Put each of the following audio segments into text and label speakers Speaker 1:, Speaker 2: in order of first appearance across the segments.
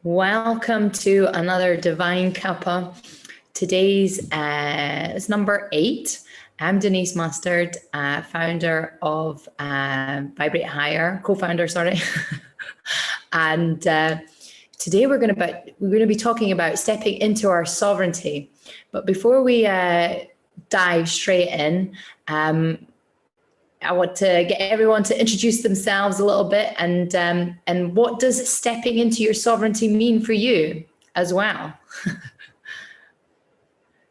Speaker 1: Welcome to another Divine Cuppa. Today's is number 8. I'm Denise Mustard, founder of Vibrate Higher, co-founder, sorry. And today we're going to be talking about stepping into our sovereignty. But before we dive straight in, I want to get everyone to introduce themselves a little bit, and what does stepping into your sovereignty mean for you as well?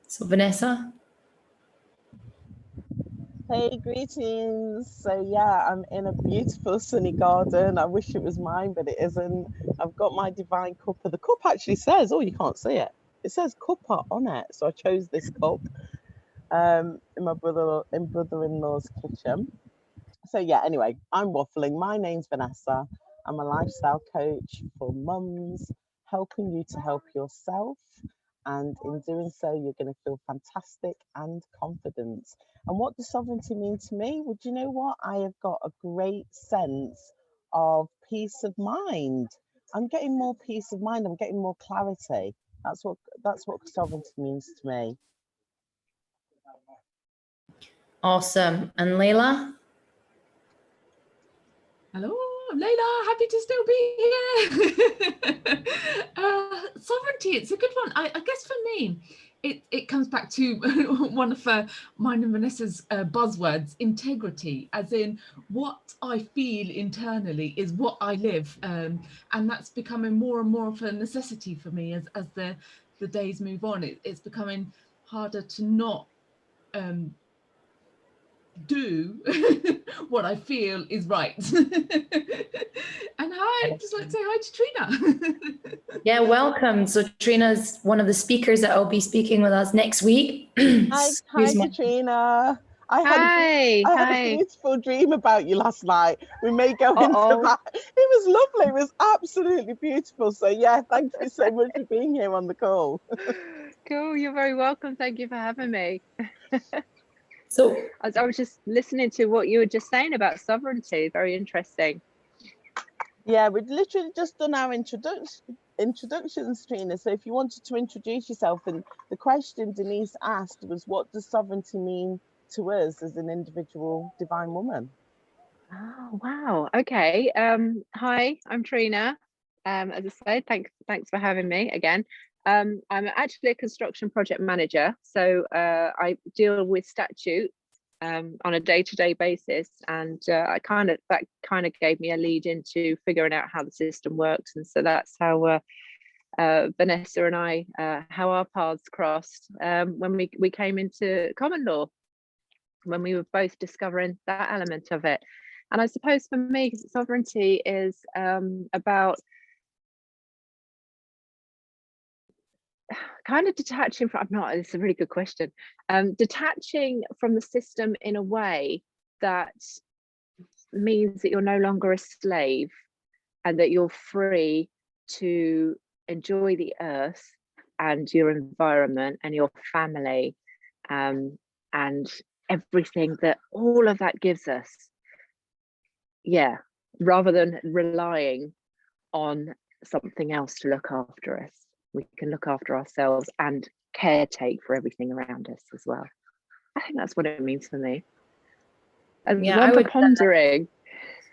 Speaker 1: So Vanessa?
Speaker 2: Hey, greetings. So yeah, I'm in a beautiful sunny garden. I wish it was mine, but it isn't. I've got my Divine Cuppa. The cup actually says, oh, you can't see it. It says Cuppa on it. So I chose this cup in my brother-in-law's kitchen. So yeah, anyway, I'm waffling. My name's Vanessa. I'm a lifestyle coach for mums, helping you to help yourself. And in doing so, you're going to feel fantastic and confident. And what does sovereignty mean to me? Well, do you know what? I have got a great sense of peace of mind. I'm getting more peace of mind. I'm getting more clarity. That's what sovereignty means to me.
Speaker 1: Awesome. And Layla?
Speaker 3: Hello, I'm Layla, happy to still be here. Sovereignty, it's a good one. I guess for me, it comes back to one of mine and Vanessa's buzzwords, integrity, as in what I feel internally is what I live. And that's becoming more and more of a necessity for me as the days move on. It's becoming harder to not do what I feel is right. And I'd just like to say hi to Trina.
Speaker 1: Yeah, welcome. So Trina's one of the speakers that will be speaking with us next week.
Speaker 2: Hi, Katrina. I had a beautiful dream about you last night. We may go into that. It was lovely. It was absolutely beautiful. So yeah, thank you so much for being here on the call.
Speaker 4: Cool. You're very welcome. Thank you for having me.
Speaker 1: So
Speaker 4: I was just listening to what you were just saying about sovereignty. Very interesting.
Speaker 2: Yeah, we've literally just done our introductions, Trina. So if you wanted to introduce yourself, and the question Denise asked was, what does sovereignty mean to us as an individual divine woman?
Speaker 4: Oh, wow. Okay. Hi, I'm Trina. As I say, thanks for having me again. I'm actually a construction project manager, so I deal with statutes on a day-to-day basis, and that kind of gave me a lead into figuring out how the system works, and so that's how Vanessa and I, how our paths crossed when we came into common law, when we were both discovering that element of it. And I suppose for me, sovereignty is about kind of detaching from, it's a really good question, detaching from the system in a way that means that you're no longer a slave and that you're free to enjoy the earth and your environment and your family and everything that all of that gives us. Yeah, rather than relying on something else to look after us. We can look after ourselves and caretake for everything around us as well. I think that's what it means for me. And
Speaker 1: yeah,
Speaker 4: I would pondering.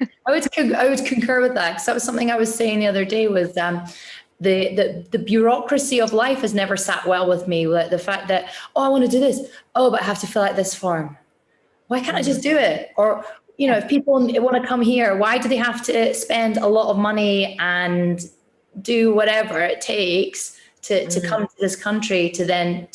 Speaker 1: I would concur with that, because that was something I was saying the other day. Was the bureaucracy of life has never sat well with me. The fact that, oh, I want to do this, oh, but I have to fill out this form. Why can't I just do it? Or, you know, if people want to come here, why do they have to spend a lot of money and do whatever it takes to come to this country to then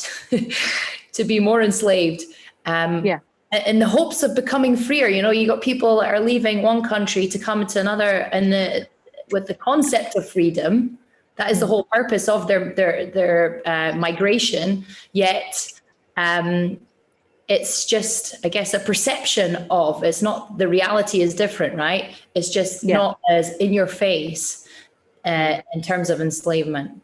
Speaker 1: to be more enslaved? In the hopes of becoming freer. You know, you got people that are leaving one country to come to another, and with the concept of freedom, that is the whole purpose of their migration. Yet it's just, I guess, a perception of, it's not, the reality is different, right? It's just not as in your face in terms of enslavement.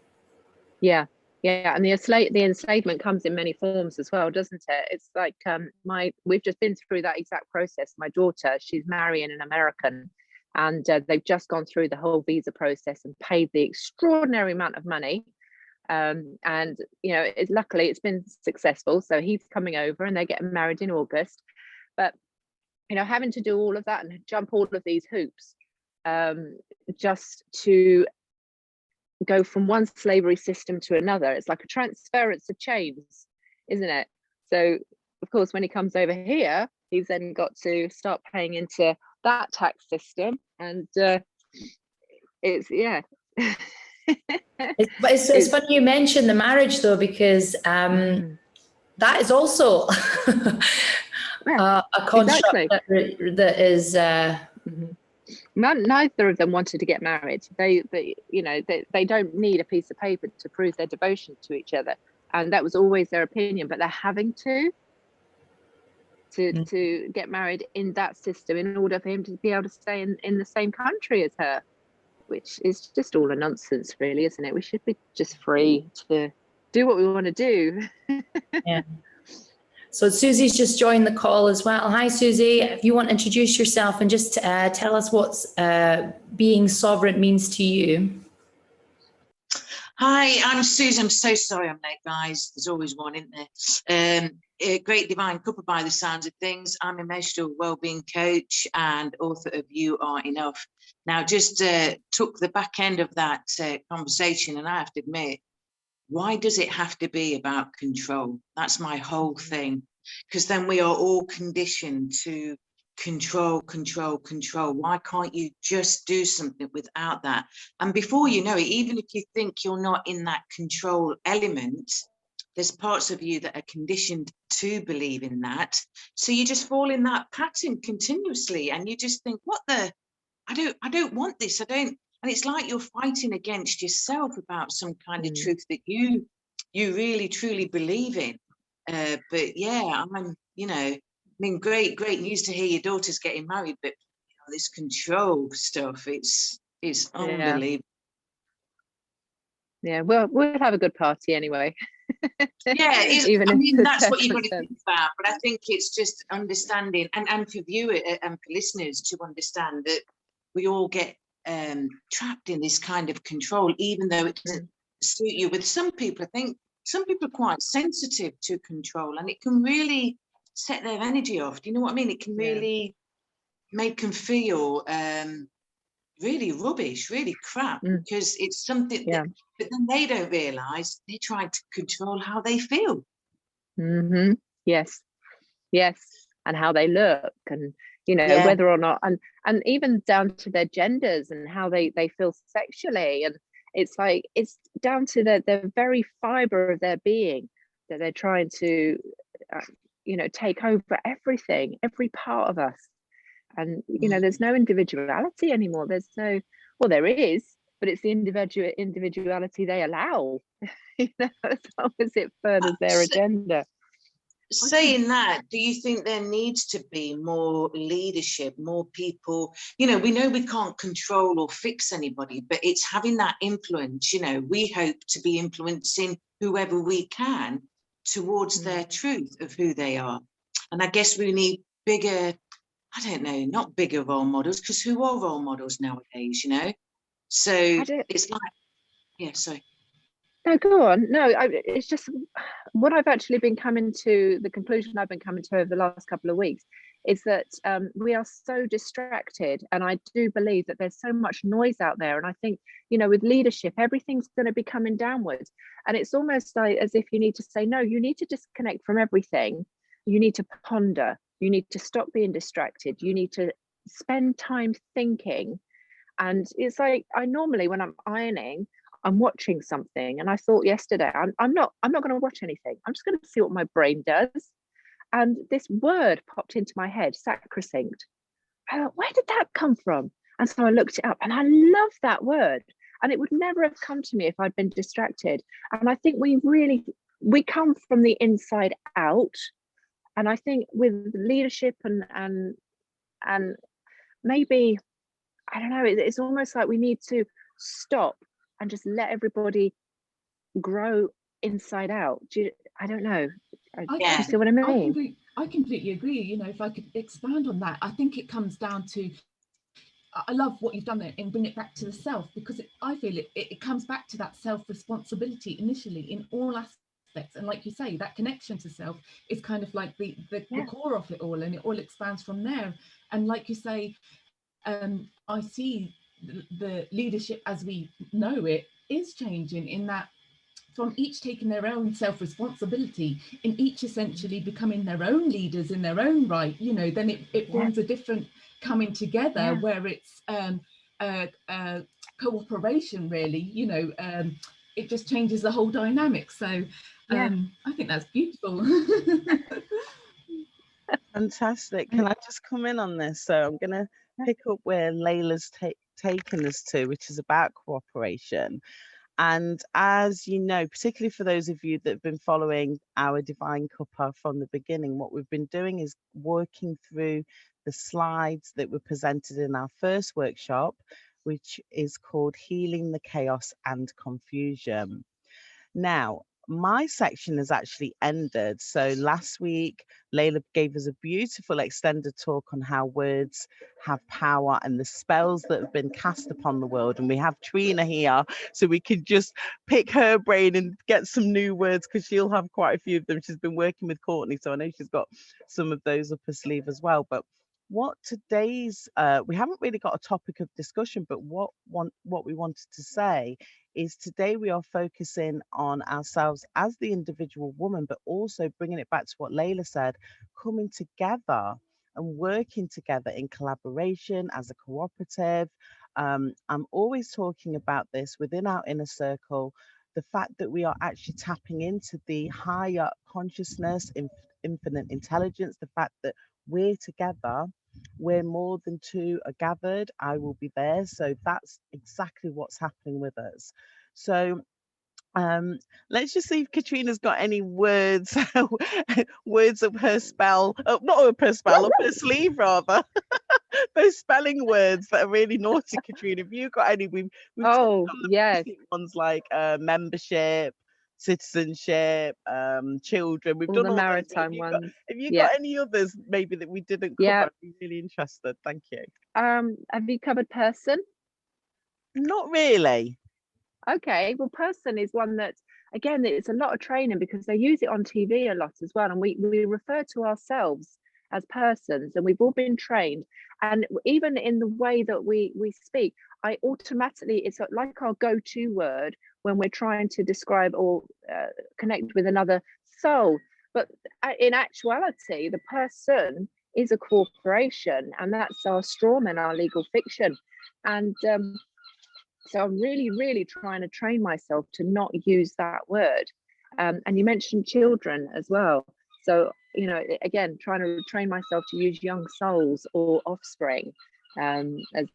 Speaker 4: Yeah, and the enslavement comes in many forms as well, doesn't it? It's like we've just been through that exact process. My daughter, she's marrying an American, and they've just gone through the whole visa process and paid the extraordinary amount of money. And you know, luckily it's been successful, so he's coming over and they're getting married in August. But you know, having to do all of that and jump all of these hoops just to go from one slavery system to another, it's like a transference of chains, isn't it? So of course when he comes over here, he's then got to start paying into that tax system, and it's
Speaker 1: it's funny you mentioned the marriage though, because that is also a construct that is
Speaker 4: neither of them wanted to get married. They you know, they don't need a piece of paper to prove their devotion to each other, and that was always their opinion, but they're having to get married in that system in order for him to be able to stay in the same country as her, which is just all a nonsense, really, isn't it? We should be just free to do what we want to do.
Speaker 1: Yeah. So Susie's just joined the call as well. Hi, Susie. If you want to introduce yourself and just tell us what being sovereign means to you.
Speaker 5: Hi, I'm Susie. I'm so sorry I'm late, guys. There's always one, isn't there? Great Divine Cuppa by the sounds of things. I'm an emotional wellbeing coach and author of You Are Enough. Now, just took the back end of that conversation, and I have to admit, why does it have to be about control? That's my whole thing, because then we are all conditioned to control. Why can't you just do something without that? And before you know it, even if you think you're not in that control element, there's parts of you that are conditioned to believe in that. So you just fall in that pattern continuously, and you just think, what the, I don't want this. I don't. And it's like you're fighting against yourself about some kind of truth that you really truly believe in. But yeah, you know, I mean, great news to hear your daughter's getting married, but you know, this control stuff, it's unbelievable.
Speaker 4: Yeah, well, we'll have a good party anyway.
Speaker 5: Yeah,
Speaker 4: even
Speaker 5: I mean,
Speaker 4: if
Speaker 5: that's what you've got to think about. But I think it's just understanding, and for viewers and for listeners to understand that we all get trapped in this kind of control, even though it doesn't suit you. With some people, I think some people are quite sensitive to control, and it can really set their energy off. Do you know what I mean? It can really make them feel really rubbish, really crap, because it's something that, but then they don't realize they're trying to control how they feel.
Speaker 4: Yes, and how they look, and you know, whether or not, and even down to their genders and how they feel sexually, and it's like it's down to the very fiber of their being that they're trying to you know, take over everything, every part of us. And you know, there's no individuality anymore. There's no, well, there is, but it's the individuality they allow. You know, as long as it furthers their agenda.
Speaker 5: Saying that, do you think there needs to be more leadership, more people? You know we can't control or fix anybody, but it's having that influence. You know, we hope to be influencing whoever we can towards their truth of who they are. And I guess we need bigger, I don't know, not bigger role models, because who are role models nowadays, you know? So it's like, yeah, sorry.
Speaker 4: No, go on. No, it's just what I've actually been coming to, the conclusion I've been coming to over the last couple of weeks is that we are so distracted. And I do believe that there's so much noise out there. And I think, you know, with leadership, everything's going to be coming downwards. And it's almost like as if you need to say, no, you need to disconnect from everything. You need to ponder. You need to stop being distracted. You need to spend time thinking. And it's like, I normally, when I'm ironing, I'm watching something, and I thought yesterday, I'm not going to watch anything. I'm just going to see what my brain does. And this word popped into my head, sacrosanct. I thought, where did that come from? And so I looked it up, and I love that word. And it would never have come to me if I'd been distracted. And I think we come from the inside out. And I think with leadership and maybe, I don't know, it's almost like we need to stop and just let everybody grow inside out. I don't know. Do you see what I mean?
Speaker 3: I completely agree. You know, if I could expand on that, I think it comes down to I love what you've done there and bring it back to the self, because I feel it comes back to that self-responsibility initially in all aspects. And like you say, that connection to self is kind of like the core of it all, and it all expands from there. And like you say, I see the leadership as we know it is changing, in that from each taking their own self-responsibility, in each essentially becoming their own leaders in their own right, you know, then it forms a different coming together where it's cooperation, really, you know. It just changes the whole dynamic. So I think that's beautiful.
Speaker 2: Fantastic. Can I just come in on this? So I'm going to pick up where Layla's taken us to, which is about cooperation. And as you know, particularly for those of you that have been following our Divine Cuppa from the beginning, what we've been doing is working through the slides that were presented in our first workshop, which is called Healing the Chaos and Confusion. Now, my section has actually ended. So last week, Layla gave us a beautiful extended talk on how words have power and the spells that have been cast upon the world. And we have Trina here, so we could just pick her brain and get some new words, because she'll have quite a few of them. She's been working with Courtney, so I know she's got some of those up her sleeve as well. But what today's, we haven't really got a topic of discussion, but what we wanted to say is today we are focusing on ourselves as the individual woman, but also bringing it back to what Layla said, coming together and working together in collaboration as a cooperative. I'm always talking about this within our inner circle, the fact that we are actually tapping into the higher consciousness, infinite intelligence, the fact that we're together. We're more than two are gathered, I will be there. So that's exactly what's happening with us. So let's just see if Katrina's got any words, words of her spell, not of her spell, of her sleeve rather. Those spelling words that are really naughty, Katrina. Have you got any? We've
Speaker 4: Oh, yes.
Speaker 2: ones like membership, citizenship, children. We've
Speaker 4: All
Speaker 2: done
Speaker 4: the
Speaker 2: all
Speaker 4: maritime
Speaker 2: those.
Speaker 4: ones.
Speaker 2: Have you got any others maybe that we didn't cover?
Speaker 4: Yeah.
Speaker 2: I'd be really interested. Thank you.
Speaker 4: Have you covered person?
Speaker 2: Not really.
Speaker 4: Okay, well, person is one that, again, it's a lot of training because they use it on TV a lot as well. And we refer to ourselves as persons, and we've all been trained. And even in the way that we speak, I automatically, it's like our go-to word when we're trying to describe or connect with another soul. But in actuality, the person is a corporation, and that's our strawman, our legal fiction. And so I'm really trying to train myself to not use that word. And you mentioned children as well. So, you know, again, trying to train myself to use young souls or offspring as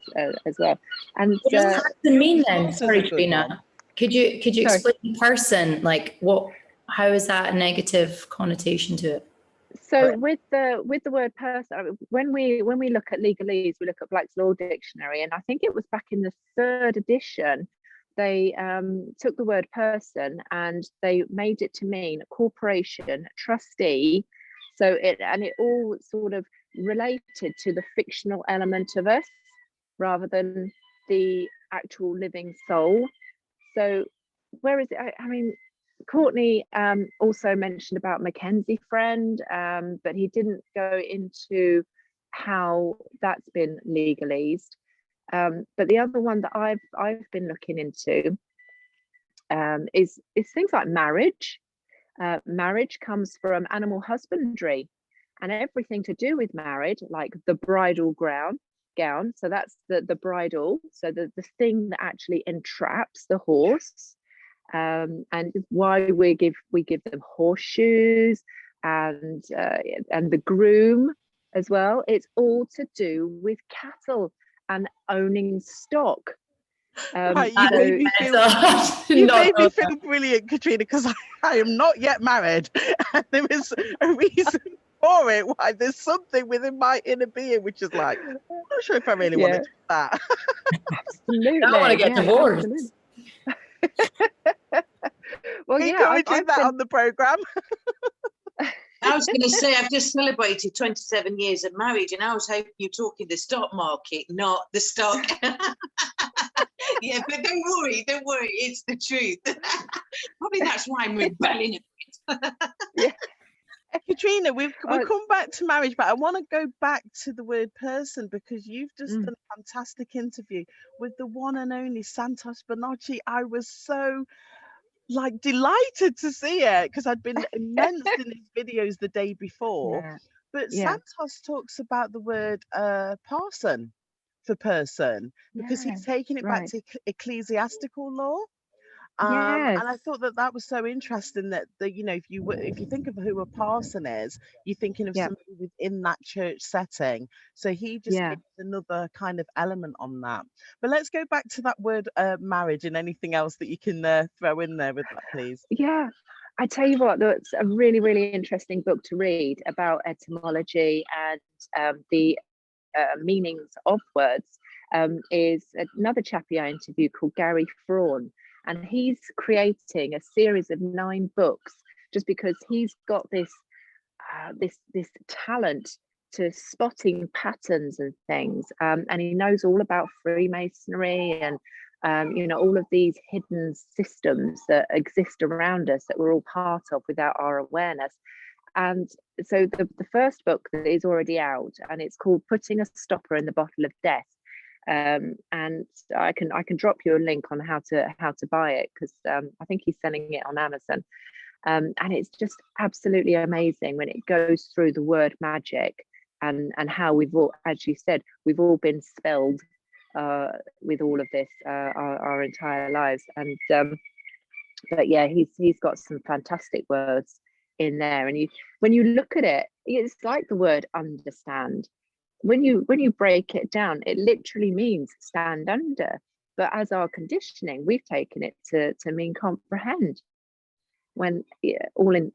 Speaker 4: well. And
Speaker 1: what does person mean then? Sorry,
Speaker 2: That's a good
Speaker 1: Trina.
Speaker 2: one.
Speaker 1: Could you explain person? Like how is that a negative connotation to it?
Speaker 4: So with the word person, when we look at legalese, we look at Black's Law Dictionary, and I think it was back in the 3rd edition, they took the word person and they made it to mean corporation, trustee. So it all sort of related to the fictional element of us rather than the actual living soul. So where is it? I mean, Courtney also mentioned about Mackenzie friend, but he didn't go into how that's been legalized. But the other one that I've been looking into is things like marriage. Marriage comes from animal husbandry, and everything to do with marriage, like the bridal gown. So that's the bridle. So the thing that actually entraps the horse. And why we give them horseshoes and the groom as well. It's all to do with cattle and owning stock.
Speaker 2: Right, you made me feel brilliant, Katrina, because I am not yet married, and there is a reason for it. Why there's something within my inner being which is like, I'm not sure if I really want to do that.
Speaker 4: Absolutely,
Speaker 1: I want to get divorced.
Speaker 4: Well,
Speaker 2: encouraging that on the program.
Speaker 5: I was going to say, I've just celebrated 27 years of marriage, and I was hoping you're talking the stock market, not the stock. Yeah, but don't worry, it's the truth. Probably that's why I'm rebelling a bit.
Speaker 2: Yeah. Katrina, we've come back to marriage, but I want to go back to the word person, because you've just done a fantastic interview with the one and only Santos Bonacci. I was so delighted to see it, because I'd been immersed in his videos the day before.
Speaker 4: Yeah.
Speaker 2: But
Speaker 4: Yeah.
Speaker 2: Santos talks about the word parson for person, because he's taking it back to ecclesiastical law.
Speaker 4: Yes.
Speaker 2: And I thought that was so interesting, that if you think of who a parson is, you're thinking of somebody within that church setting. So he just gives another kind of element on that. But let's go back to that word marriage, and anything else that you can throw in there with that, please.
Speaker 4: Yeah, I tell you what, that's a really, really interesting book to read about etymology and the meanings of words. Is another chappie I interviewed called Gary Fraun, and he's creating a series of 9 books just because he's got this this talent to spotting patterns and things, and he knows all about Freemasonry and all of these hidden systems that exist around us that we're all part of without our awareness. And so the first book that is already out, and it's called Putting a Stopper in the Bottle of Death. And I can drop you a link on how to buy it, because I think he's selling it on Amazon. And it's just absolutely amazing when it goes through the word magic and how we've all, as you said, we've all been spelled with all of this our entire lives. And but yeah, he's got some fantastic words in there, and when you look at it, it's like the word understand. When you break it down, it literally means stand under, but as our conditioning, we've taken it to mean comprehend, when all in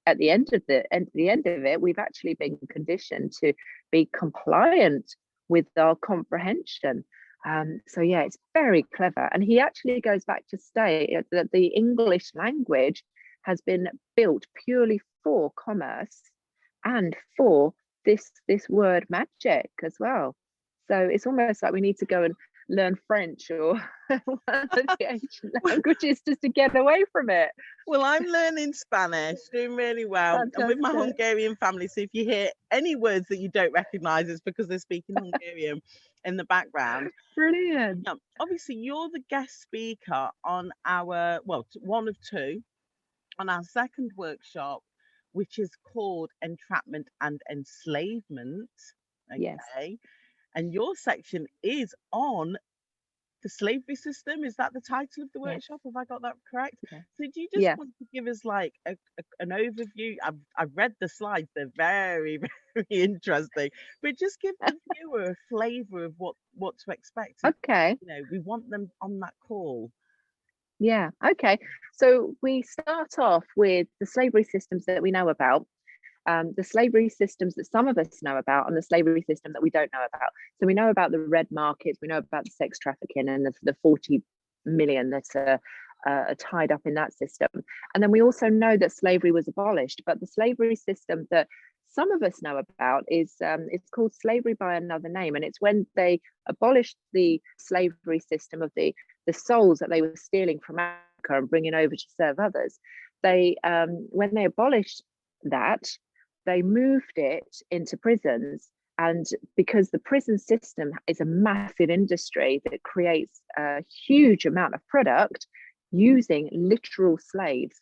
Speaker 4: at the end of it, we've actually been conditioned to be compliant with our comprehension. So yeah, it's very clever. And he actually goes back to say that the English language has been built purely for commerce and for this word magic as well. So it's almost like we need to go and learn French or one of the ancient languages just to get away from it.
Speaker 2: Well, I'm learning Spanish, doing really well.
Speaker 4: Fantastic.
Speaker 2: And with my Hungarian family, so if you hear any words that you don't recognize, it's because they're speaking Hungarian in the background.
Speaker 4: Brilliant.
Speaker 2: Obviously, you're the guest speaker on our, one of 2, on our second workshop, which is called Entrapment and Enslavement. Okay.
Speaker 4: Yes.
Speaker 2: And your section is on the slavery system. Is that the title of the workshop? Have I got that correct?
Speaker 4: Yeah.
Speaker 2: So do you just want to give us like an overview? I've read the slides. They're very, very interesting. But just give the viewer a flavour of what to expect.
Speaker 4: Okay.
Speaker 2: We want them on that call.
Speaker 4: Yeah. Okay. So we start off with the slavery systems that we know about, the slavery systems that some of us know about, and the slavery system that we don't know about. So we know about the red markets, we know about the sex trafficking and the 40 million that are tied up in that system. And then we also know that slavery was abolished, but the slavery system that some of us know about is it's called slavery by another name, and it's when they abolished the slavery system of the souls that they were stealing from Africa and bringing over to serve others. They when they abolished that, they moved it into prisons, and because the prison system is a massive industry that creates a huge amount of product using literal slaves,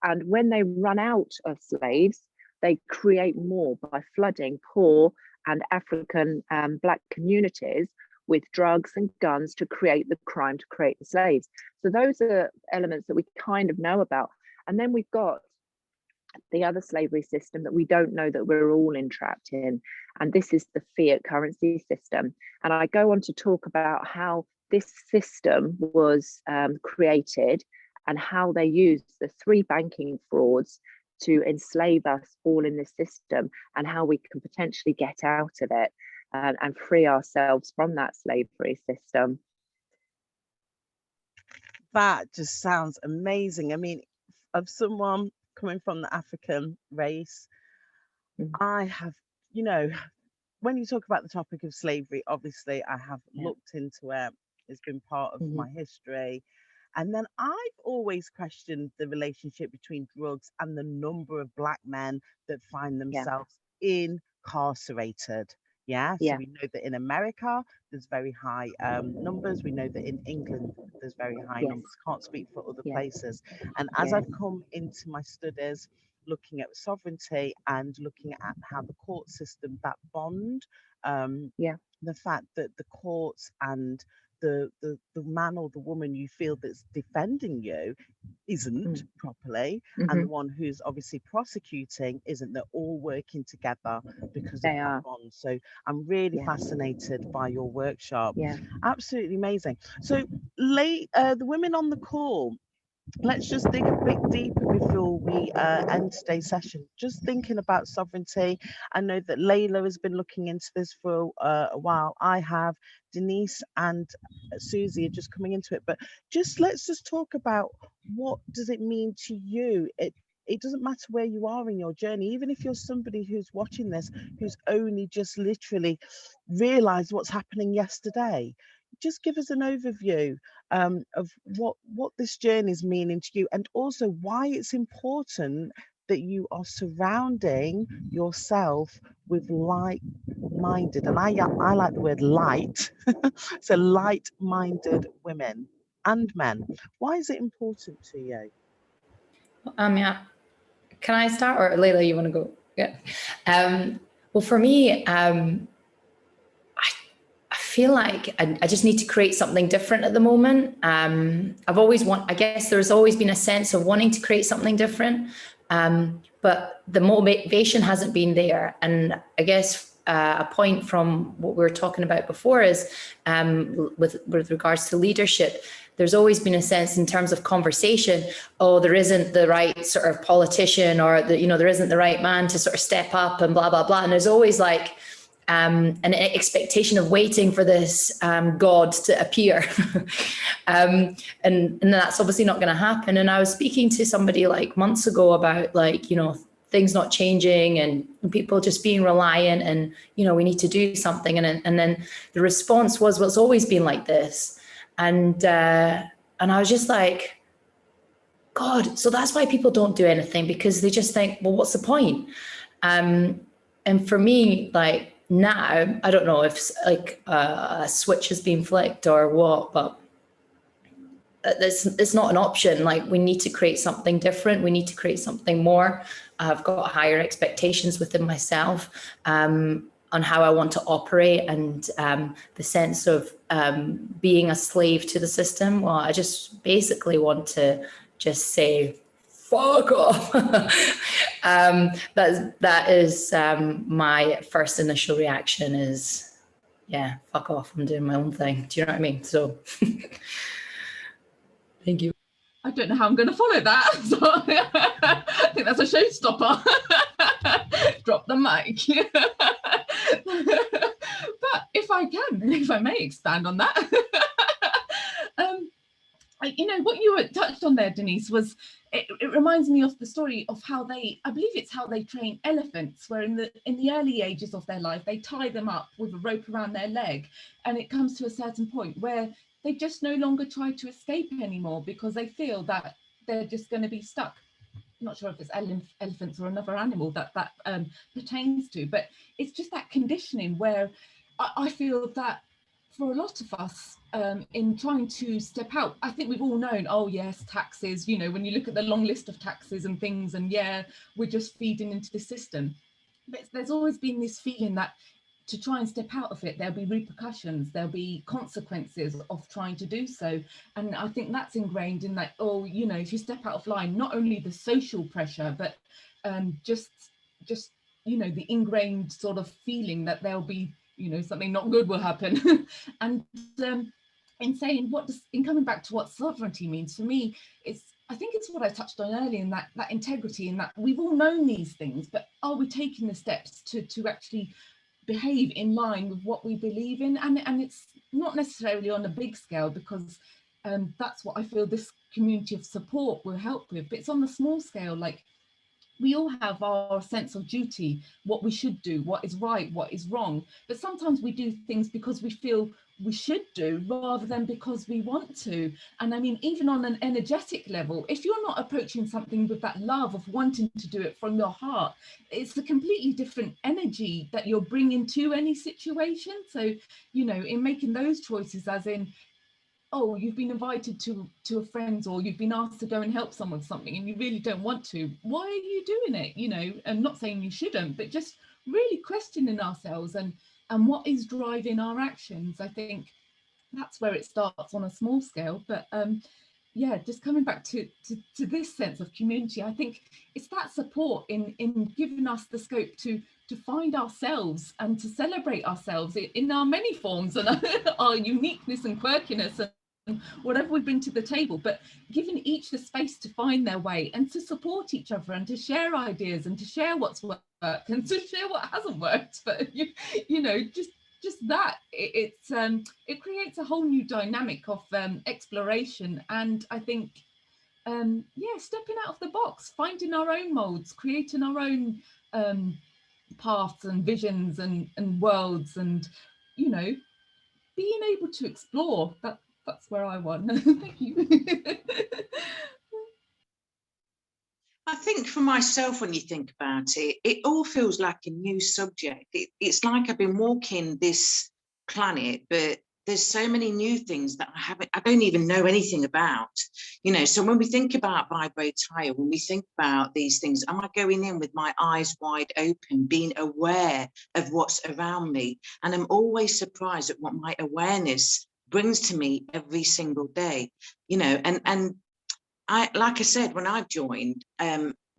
Speaker 4: and when they run out of slaves, they create more by flooding poor and African Black communities with drugs and guns to create the crime, to create the slaves. So those are elements that we kind of know about. And then we've got the other slavery system that we don't know that we're all entrapped in, and this is the fiat currency system. And I go on to talk about how this system was created and how they used the 3 banking frauds to enslave us all in this system, and how we can potentially get out of it and free ourselves from that slavery system.
Speaker 2: That just sounds amazing. I mean, of someone coming from the African race,
Speaker 4: Mm.
Speaker 2: I have, you know, when you talk about the topic of slavery, obviously I have looked into it. It's been part of my history. And then I've always questioned the relationship between drugs and the number of Black men that find themselves incarcerated. Yeah. So we know that in America, there's very high numbers. We know that in England, there's very high numbers. Can't speak for other places. And as I've come into my studies, looking at sovereignty and looking at how the court system, that bond, the fact that the courts and the man or the woman you feel that's defending you isn't properly, and the one who's obviously prosecuting isn't, they're all working together because of that bond. So I'm really fascinated by your workshop. Absolutely amazing. So the women on the call, let's just dig a bit deeper before we end today's session. Just thinking about sovereignty. I know that Layla has been looking into this for a while. I have. Denise and Susie are just coming into it. But let's just talk about, what does it mean to you? It doesn't matter where you are in your journey, even if you're somebody who's watching this, who's only just literally realized what's happening yesterday. Just give us an overview of what this journey is meaning to you, and also why it's important that you are surrounding yourself with like-minded, and I like the word light, so light-minded women and men. Why is it important to you?
Speaker 1: Yeah. Can I start, or Layla, you want to go? Yeah. Well, for me, I feel like I just need to create something different at the moment. I guess there's always been a sense of wanting to create something different, but the motivation hasn't been there. And I guess a point from what we were talking about before is with regards to leadership, there's always been a sense in terms of conversation, oh, there isn't the right sort of politician, or there isn't the right man to sort of step up and blah, blah, blah. And there's always like an expectation of waiting for this God to appear. And that's obviously not going to happen. And I was speaking to somebody like months ago about things not changing and people just being reliant, and, we need to do something. And then the response was, well, it's always been like this. And I was just like, God, so that's why people don't do anything, because they just think, well, what's the point? And for me, like now, I don't know if like a switch has been flicked or what, but it's not an option. Like, we need to create something different. We need to create something more. I've got higher expectations within myself on how I want to operate, and the sense of being a slave to the system. Well, I just basically want to just say, fuck off. That is my first initial reaction is, yeah, fuck off. I'm doing my own thing. Do you know what I mean? So thank you.
Speaker 3: I don't know how I'm going to follow that. So I think that's a showstopper. Drop the mic. But if I may expand on that. What you touched on there, Denise, was it reminds me of the story of how I believe it's how they train elephants, where in the early ages of their life, they tie them up with a rope around their leg, and it comes to a certain point where they just no longer try to escape anymore, because they feel that they're just going to be stuck. I'm not sure if it's elephants or another animal that pertains to, but it's just that conditioning where I feel that for a lot of us, in trying to step out, I think we've all known, oh yes, taxes, when you look at the long list of taxes and things, and yeah, we're just feeding into the system. But there's always been this feeling that to try and step out of it, there'll be repercussions, there'll be consequences of trying to do so. And I think that's ingrained in that, if you step out of line, not only the social pressure, but just the ingrained sort of feeling that there'll be something not good will happen. And in coming back to what sovereignty means for me, I think it's what I touched on earlier, in that integrity, in that we've all known these things, but are we taking the steps to actually behave in line with what we believe in? And it's not necessarily on a big scale, because that's what I feel this community of support will help with, but it's on the small scale, like we all have our sense of duty, what we should do, what is right, what is wrong. But sometimes we do things because we feel we should do rather than because we want to. And I mean, even on an energetic level, if you're not approaching something with that love of wanting to do it from your heart, it's a completely different energy that you're bringing to any situation. So, you know, in making those choices, as in, oh, you've been invited to a friend's, or you've been asked to go and help someone with something and you really don't want to, why are you doing it? You know, and not saying you shouldn't, but just really questioning ourselves and what is driving our actions. I think that's where it starts on a small scale. But yeah, just coming back to this sense of community, I think it's that support in giving us the scope to find ourselves and to celebrate ourselves in our many forms and our uniqueness and quirkiness and whatever we bring to the table, but giving each the space to find their way and to support each other and to share ideas and to share what's worked and to share what hasn't worked. But you know, just that it creates a whole new dynamic of exploration. And I think yeah, stepping out of the box, finding our own molds, creating our own paths and visions and worlds, and you know, being able to explore. That's where I want. Thank you.
Speaker 5: I think for myself, when you think about it, it all feels like a new subject. It's like I've been walking this planet, but there's so many new things that I don't even know anything about, you know. So when we think about Vibrate Higher, when we think about these things, am I going in with my eyes wide open, being aware of what's around me? And I'm always surprised at what my awareness brings to me every single day, you know. And like I said, when I joined,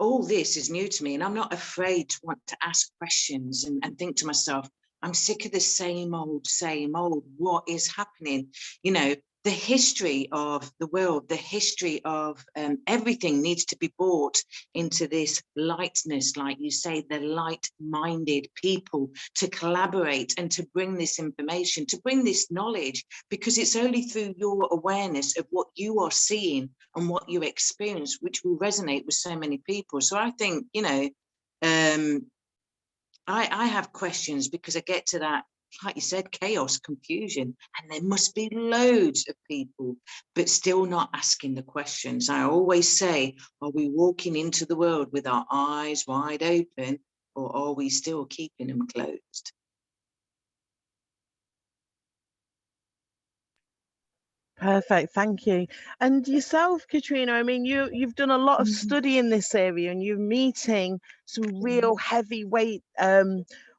Speaker 5: all this is new to me, and I'm not afraid to want to ask questions and think to myself, I'm sick of the same old, what is happening? You know, the history of the world, the history of everything needs to be brought into this lightness, like you say, the light-minded people to collaborate and to bring this information, to bring this knowledge, because it's only through your awareness of what you are seeing and what you experience which will resonate with so many people. So I think, you know, I have questions because I get to that, like you said, chaos, confusion, and there must be loads of people, but still not asking the questions. I always say, are we walking into the world with our eyes wide open, or are we still keeping them closed?
Speaker 2: Perfect, thank you. And yourself, Katrina, I mean, you've done a lot of study in this area, and you're meeting some real heavyweight,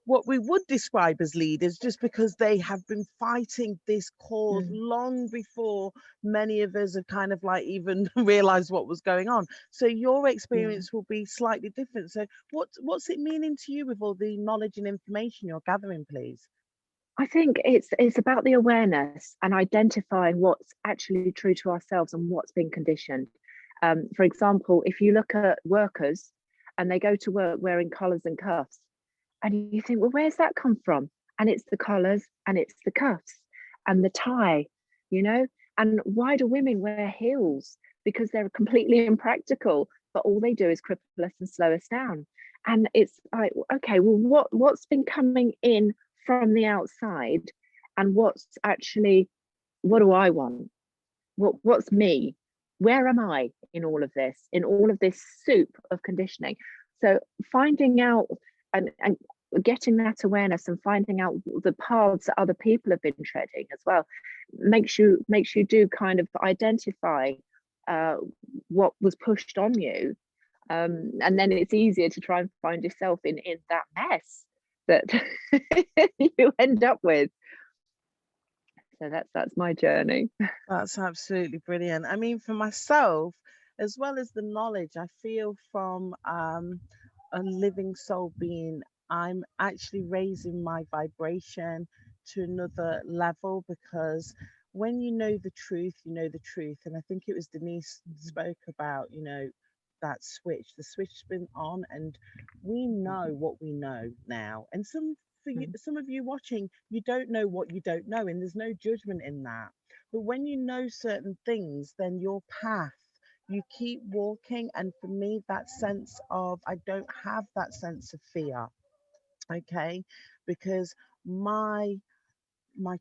Speaker 2: what we would describe as leaders, just because they have been fighting this cause long before many of us have kind of like even realized what was going on. So your experience will be slightly different. So what's it meaning to you with all the knowledge and information you're gathering, please?
Speaker 4: I think it's about the awareness and identifying what's actually true to ourselves and what's been conditioned. For example, if you look at workers and they go to work wearing collars and cuffs, and you think, well, where's that come from? And it's the collars and it's the cuffs and the tie, you know? And why do women wear heels? Because they're completely impractical, but all they do is cripple us and slow us down. And it's like, okay, well, what's been coming in from the outside, and what's actually, what do I want? What's me? Where am I in all of this soup of conditioning? So finding out and getting that awareness and finding out the paths that other people have been treading as well makes you do kind of identify what was pushed on you, and then it's easier to try and find yourself in that mess that you end up with. So that's my journey.
Speaker 2: That's absolutely brilliant. I mean, for myself, as well as the knowledge I feel from a living soul being, I'm actually raising my vibration to another level, because when you know the truth, you know the truth. And I think it was Denise spoke about, you know, that switch. The switch's been on, and we know what we know now. And some of you watching, you don't know what you don't know, and there's no judgment in that. But when you know certain things, then your path, you keep walking. And for me, that sense of, I don't have that sense of fear, okay, because my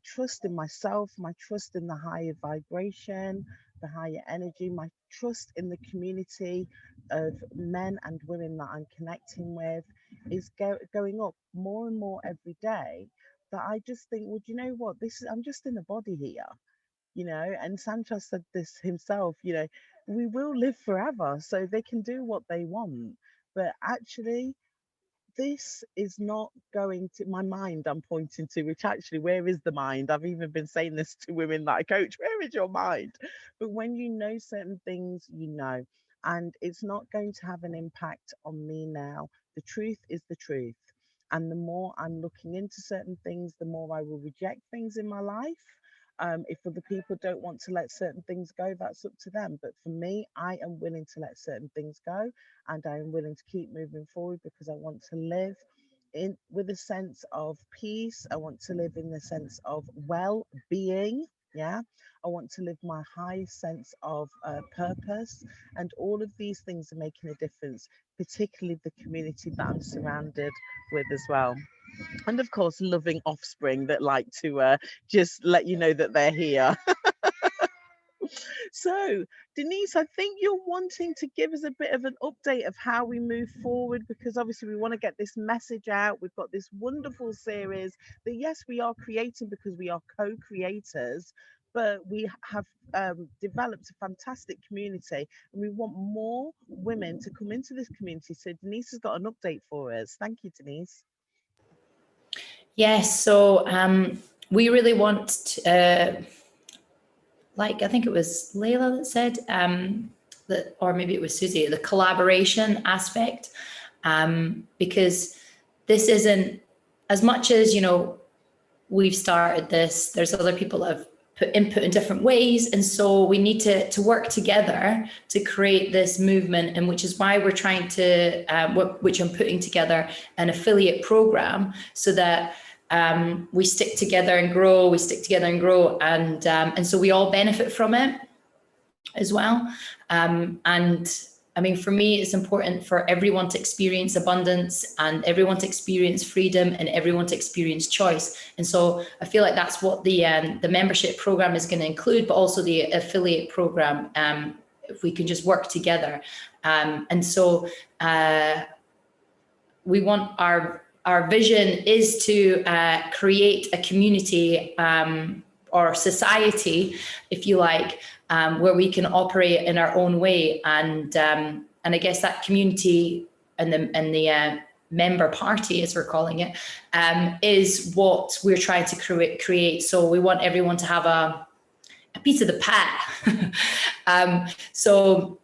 Speaker 2: trust in myself, my trust in the higher vibration, the higher energy, my trust in the community of men and women that I'm connecting with is going up more and more every day. That I just think, well, do you know what? I'm just in a body here, and Sancho said this himself, we will live forever, so they can do what they want. But actually, this is not going to my mind. I'm pointing to, which actually, where is the mind? I've even been saying this to women that I coach, where is your mind? But when you know certain things, and it's not going to have an impact on me now. The truth is the truth. And the more I'm looking into certain things, the more I will reject things in my life. If other people don't want to let certain things go, that's up to them. But for me, I am willing to let certain things go, and I am willing to keep moving forward because I want to live in with a sense of peace. I want to live in the sense of well-being. Yeah, I want to live my highest sense of purpose, and all of these things are making a difference, particularly the community that I'm surrounded with as well. And of course, loving offspring that like to just let you know that they're here. So, Denise, I think you're wanting to give us a bit of an update of how we move forward, because obviously we want to get this message out. We've got this wonderful series that, yes, we are creating because we are co-creators, but we have developed a fantastic community, and we want more women to come into this community. So Denise has got an update for us. Thank you, Denise.
Speaker 1: Yes, so we really want, like I think it was Layla that said that, or maybe it was Susie, the collaboration aspect, because this isn't, as much as we've started this, there's other people that have put input in different ways, and so we need to work together to create this movement, and which is why we're trying to which I'm putting together an affiliate program so that we stick together and grow, and so we all benefit from it as well. And I mean, for me, it's important for everyone to experience abundance, and everyone to experience freedom, and everyone to experience choice. And so I feel like that's what the membership program is going to include, but also the affiliate program, if we can just work together. And so we want our vision is to create a community or society, if you like, where we can operate in our own way, and I guess that community and the member party, as we're calling it, is what we're trying to create. So we want everyone to have a piece of the pie. So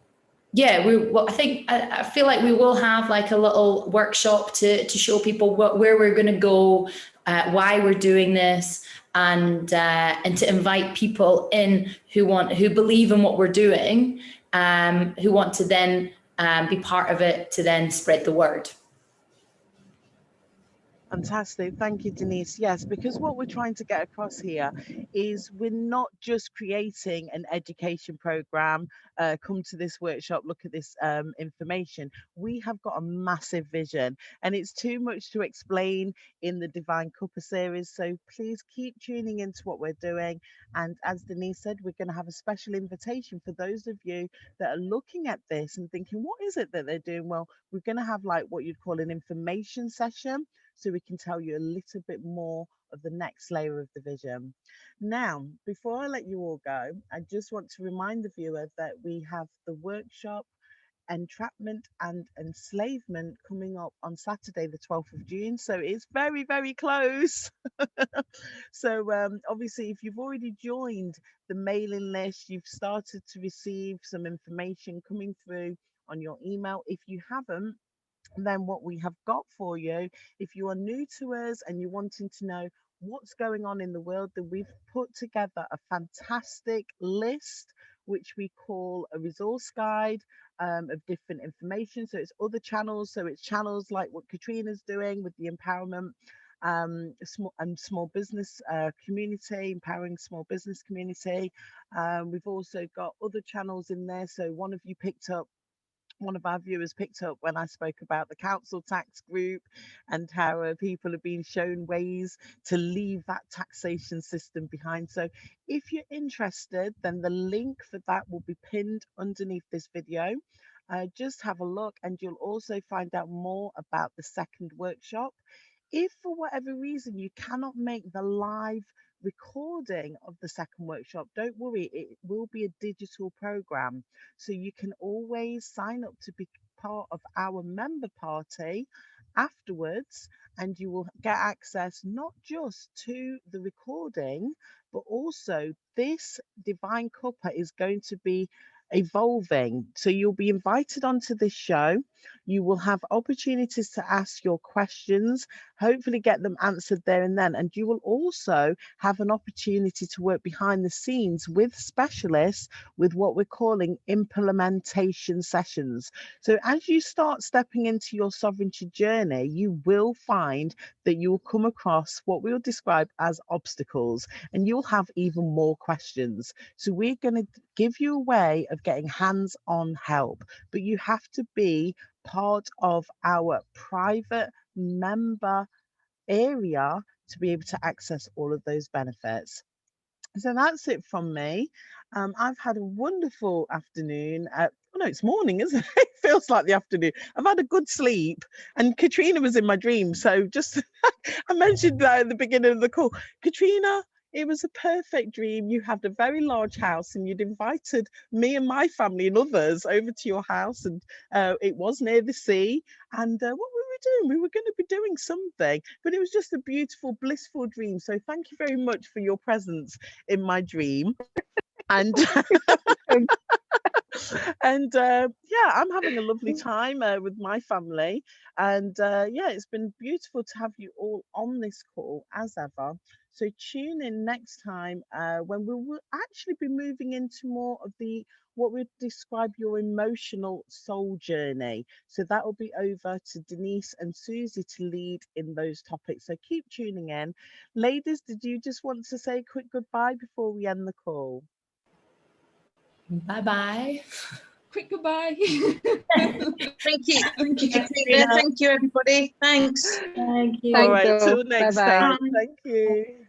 Speaker 1: yeah, I feel like we will have like a little workshop to show people where we're going to go, why we're doing this, and to invite people in who believe in what we're doing, who want to then be part of it, to then spread the word.
Speaker 2: Fantastic. Thank you, Denise. Yes, because what we're trying to get across here is we're not just creating an education program, come to this workshop, look at this information. We have got a massive vision, and it's too much to explain in the Divine Cuppa series. So please keep tuning into what we're doing. And as Denise said, we're going to have a special invitation for those of you that are looking at this and thinking, what is it that they're doing? Well, we're going to have like what you'd call an information session, so we can tell you a little bit more of the next layer of the vision. Now, before I let you all go, I just want to remind the viewer that we have the workshop Entrapment and Enslavement coming up on Saturday, the 12th of June. So it's very, very close. So obviously, if you've already joined the mailing list, you've started to receive some information coming through on your email. If you haven't, then what we have got for you, if you are new to us and you're wanting to know what's going on in the world, then we've put together a fantastic list which we call a resource guide of different information. So it's other channels, so it's channels like what Katrina's doing with the empowerment, small business community, empowering small business community. We've also got other channels in there. So one of our viewers picked up when I spoke about the council tax group and how people have been shown ways to leave that taxation system behind. So if you're interested, then the link for that will be pinned underneath this video. Just have a look, and you'll also find out more about the second workshop. If for whatever reason you cannot make the live recording of the second workshop, don't worry, it will be a digital program. So you can always sign up to be part of our member party afterwards, and you will get access not just to the recording, but also this Divine Cuppa is going to be evolving. So you'll be invited onto this show. You will have opportunities to ask your questions, hopefully get them answered there and then. And you will also have an opportunity to work behind the scenes with specialists with what we're calling implementation sessions. So as you start stepping into your sovereignty journey, you will find that you will come across what we'll describe as obstacles, and you'll have even more questions. So we're going to give you a way of getting hands-on help, but you have to be part of our private member area to be able to access all of those benefits. So that's it from me. I've had a wonderful afternoon. Oh no, it's morning, isn't it? It feels like the afternoon. I've had a good sleep, and Katrina was in my dream. So just, I mentioned that at the beginning of the call. Katrina, it was a perfect dream. You had a very large house, and you'd invited me and my family and others over to your house, and it was near the sea. And what were we doing? We were going to be doing something, but it was just a beautiful, blissful dream. So thank you very much for your presence in my dream. And yeah, I'm having a lovely time with my family, and yeah, it's been beautiful to have you all on this call as ever. So tune in next time when we will actually be moving into more of the what we describe your emotional soul journey. So that will be over to Denise and Susie to lead in those topics. So keep tuning in. Ladies, did you just want to say a quick goodbye before we end the call?
Speaker 1: Bye-bye.
Speaker 3: Quick goodbye.
Speaker 5: Thank you, Katrina. Thank you, everybody. Thanks.
Speaker 1: Thank you.
Speaker 2: All right,
Speaker 4: Thanks all.
Speaker 2: till next
Speaker 4: Bye-bye.
Speaker 2: time. Thank you.